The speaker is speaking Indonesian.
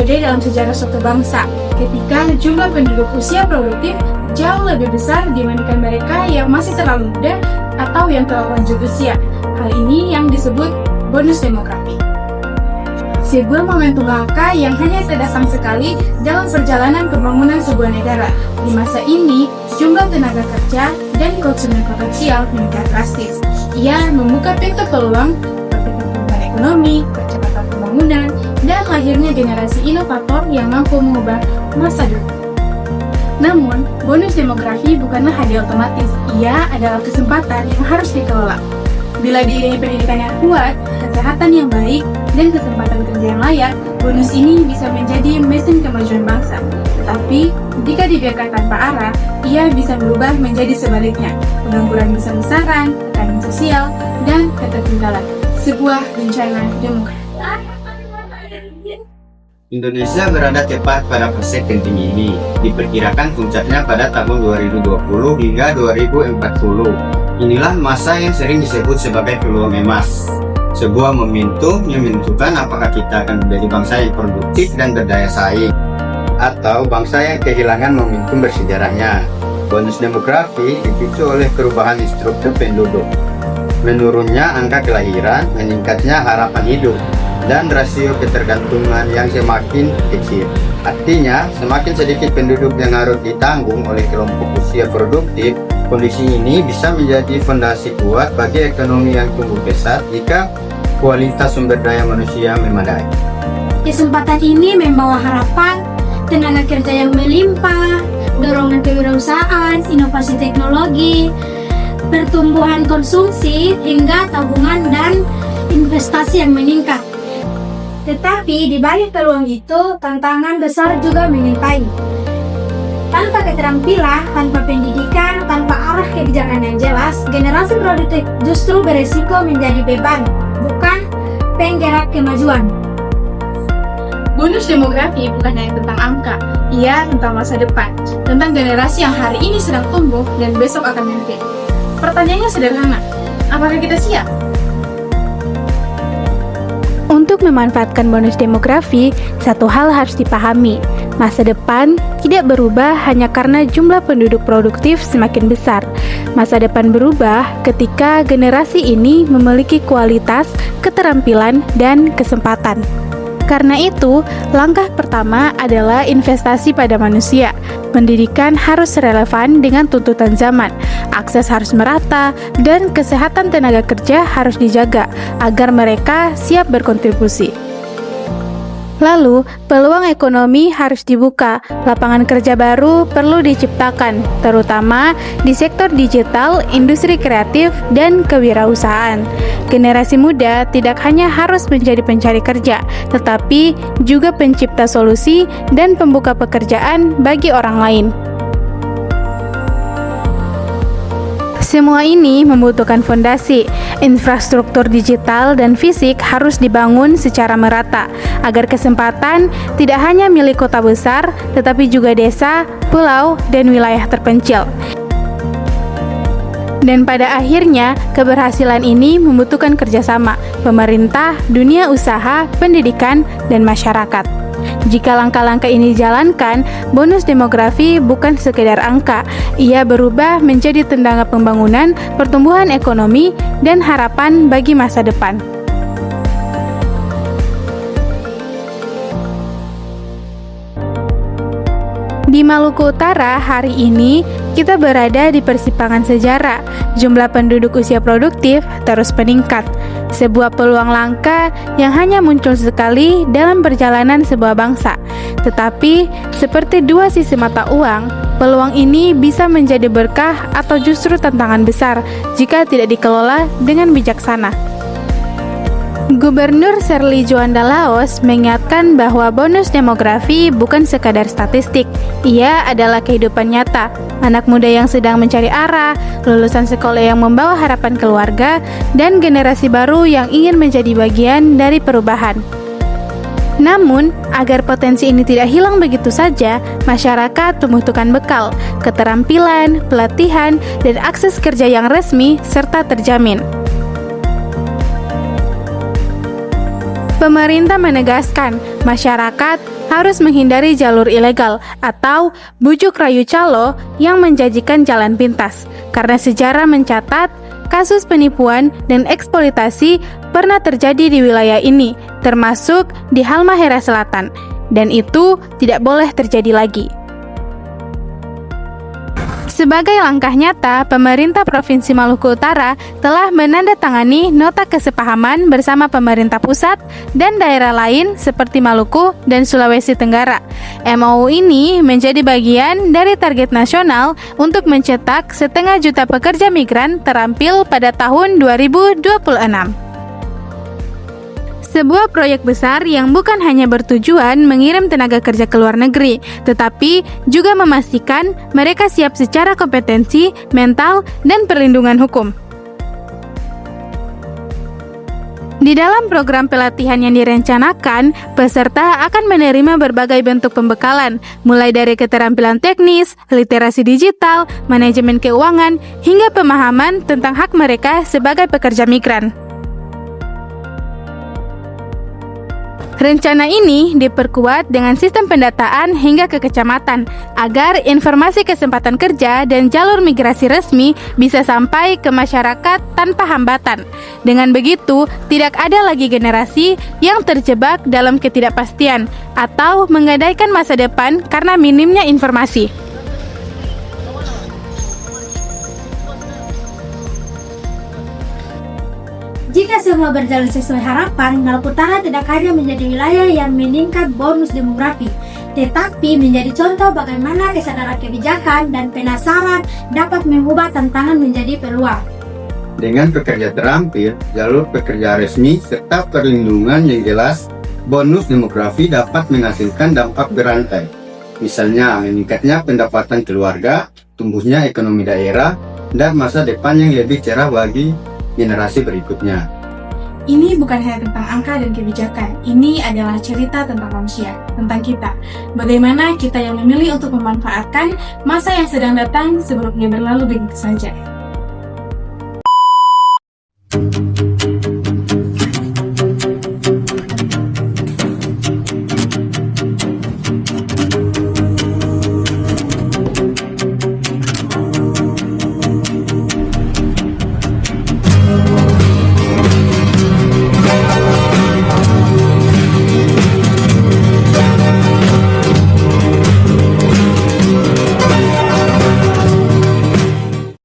periode dalam sejarah suatu bangsa, ketika jumlah penduduk usia produktif jauh lebih besar dibandingkan mereka yang masih terlalu muda atau yang telah lanjut usia. Hal ini yang disebut bonus demografi. Sebuah momentum langka yang hanya terdatang sekali dalam perjalanan pembangunan sebuah negara. Di masa ini, jumlah tenaga kerja dan konsumen potensial meningkat drastis. Ia membuka pintu peluang seperti pertumbuhan ekonomi, percepatan pembangunan, dan lahirnya generasi inovator yang mampu mengubah masa depan. Namun, bonus demografi bukanlah hadiah otomatis. Ia adalah kesempatan yang harus dikelola. Bila diiringi pendidikan yang kuat, kesehatan yang baik, dan kesempatan kerja yang layak, bonus ini bisa menjadi mesin kemajuan bangsa. Tetapi, jika dibiarkan tanpa arah, ia bisa berubah menjadi sebaliknya. Pengangguran besar-besaran, tekanan sosial, dan ketertinggalan. Sebuah bencana demografi. Indonesia berada tepat pada fase penting ini. Diperkirakan puncaknya pada tahun 2020 hingga 2040. Inilah masa yang sering disebut sebagai peluang emas. Sebuah momentum yang menentukan apakah kita akan menjadi bangsa yang produktif dan berdaya saing, atau bangsa yang kehilangan momentum bersejarahnya. Bonus demografi dipicu oleh perubahan struktur penduduk, menurunnya angka kelahiran, meningkatnya harapan hidup, dan rasio ketergantungan yang semakin kecil. Artinya, semakin sedikit penduduk yang harus ditanggung oleh kelompok usia produktif. Kondisi ini bisa menjadi fondasi kuat bagi ekonomi yang tumbuh pesat jika kualitas sumber daya manusia memadai. Kesempatan ini membawa harapan, tenaga kerja yang melimpah, dorongan kewirausahaan, inovasi teknologi, pertumbuhan konsumsi, hingga tabungan dan investasi yang meningkat. Tetapi di balik peluang itu, tantangan besar juga mengintai. Tanpa keterampilan, tanpa pendidikan, tanpa arah kebijakan yang jelas, generasi produktif justru beresiko menjadi beban, bukan penggerak kemajuan. Bonus demografi bukan hanya tentang angka, ia tentang masa depan, tentang generasi yang hari ini sedang tumbuh dan besok akan memimpin. Pertanyaannya sederhana, apakah kita siap? Untuk memanfaatkan bonus demografi, satu hal harus dipahami. Masa depan tidak berubah hanya karena jumlah penduduk produktif semakin besar. Masa depan berubah ketika generasi ini memiliki kualitas, keterampilan, dan kesempatan. Karena itu, langkah pertama adalah investasi pada manusia. Pendidikan harus relevan dengan tuntutan zaman, akses harus merata, dan kesehatan tenaga kerja harus dijaga agar mereka siap berkontribusi. Lalu, peluang ekonomi harus dibuka, lapangan kerja baru perlu diciptakan, terutama di sektor digital, industri kreatif, dan kewirausahaan. Generasi muda tidak hanya harus menjadi pencari kerja, tetapi juga pencipta solusi dan pembuka pekerjaan bagi orang lain. Semua ini membutuhkan fondasi. Infrastruktur digital dan fisik harus dibangun secara merata agar kesempatan tidak hanya milik kota besar, tetapi juga desa, pulau, dan wilayah terpencil. Dan pada akhirnya, keberhasilan ini membutuhkan kerjasama pemerintah, dunia usaha, pendidikan, dan masyarakat. Jika langkah-langkah ini dijalankan, bonus demografi bukan sekedar angka. Ia berubah menjadi tendangan pembangunan, pertumbuhan ekonomi, dan harapan bagi masa depan. Di Maluku Utara hari ini, kita berada di persimpangan sejarah. Jumlah penduduk usia produktif terus meningkat. Sebuah peluang langka yang hanya muncul sekali dalam perjalanan sebuah bangsa. Tetapi, seperti dua sisi mata uang, peluang ini bisa menjadi berkah atau justru tantangan besar jika tidak dikelola dengan bijaksana. Gubernur Serly Juanda Laos mengingatkan bahwa bonus demografi bukan sekadar statistik. Ia adalah kehidupan nyata. Anak muda yang sedang mencari arah, lulusan sekolah yang membawa harapan keluarga, dan generasi baru yang ingin menjadi bagian dari perubahan. Namun, agar potensi ini tidak hilang begitu saja, masyarakat membutuhkan bekal, keterampilan, pelatihan, dan akses kerja yang resmi serta terjamin. Pemerintah menegaskan, masyarakat harus menghindari jalur ilegal atau bujuk rayu calo yang menjanjikan jalan pintas. Karena sejarah mencatat, kasus penipuan dan eksploitasi pernah terjadi di wilayah ini, termasuk di Halmahera Selatan, dan itu tidak boleh terjadi lagi. Sebagai langkah nyata, pemerintah Provinsi Maluku Utara telah menandatangani nota kesepahaman bersama pemerintah pusat dan daerah lain seperti Maluku dan Sulawesi Tenggara. MOU ini menjadi bagian dari target nasional untuk mencetak 500 juta pekerja migran terampil pada tahun 2026. Sebuah proyek besar yang bukan hanya bertujuan mengirim tenaga kerja ke luar negeri, tetapi juga memastikan mereka siap secara kompetensi, mental, dan perlindungan hukum. Di dalam program pelatihan yang direncanakan, peserta akan menerima berbagai bentuk pembekalan, mulai dari keterampilan teknis, literasi digital, manajemen keuangan, hingga pemahaman tentang hak mereka sebagai pekerja migran. Rencana ini diperkuat dengan sistem pendataan hingga ke kecamatan agar informasi kesempatan kerja dan jalur migrasi resmi bisa sampai ke masyarakat tanpa hambatan. Dengan begitu, tidak ada lagi generasi yang terjebak dalam ketidakpastian atau menggadaikan masa depan karena minimnya informasi. Jika semua berjalan sesuai harapan, Maluku Utara tidak hanya menjadi wilayah yang meningkat bonus demografi, tetapi menjadi contoh bagaimana kesadaran kebijakan dan penasaran dapat mengubah tantangan menjadi peluang. Dengan pekerja terampil, jalur pekerja resmi, serta perlindungan yang jelas, bonus demografi dapat menghasilkan dampak berantai. Misalnya, meningkatnya pendapatan keluarga, tumbuhnya ekonomi daerah, dan masa depan yang lebih cerah bagi generasi berikutnya. Ini bukan hanya tentang angka dan kebijakan, ini adalah cerita tentang manusia, tentang kita. Bagaimana kita yang memilih untuk memanfaatkan masa yang sedang datang sebelumnya berlalu begitu saja.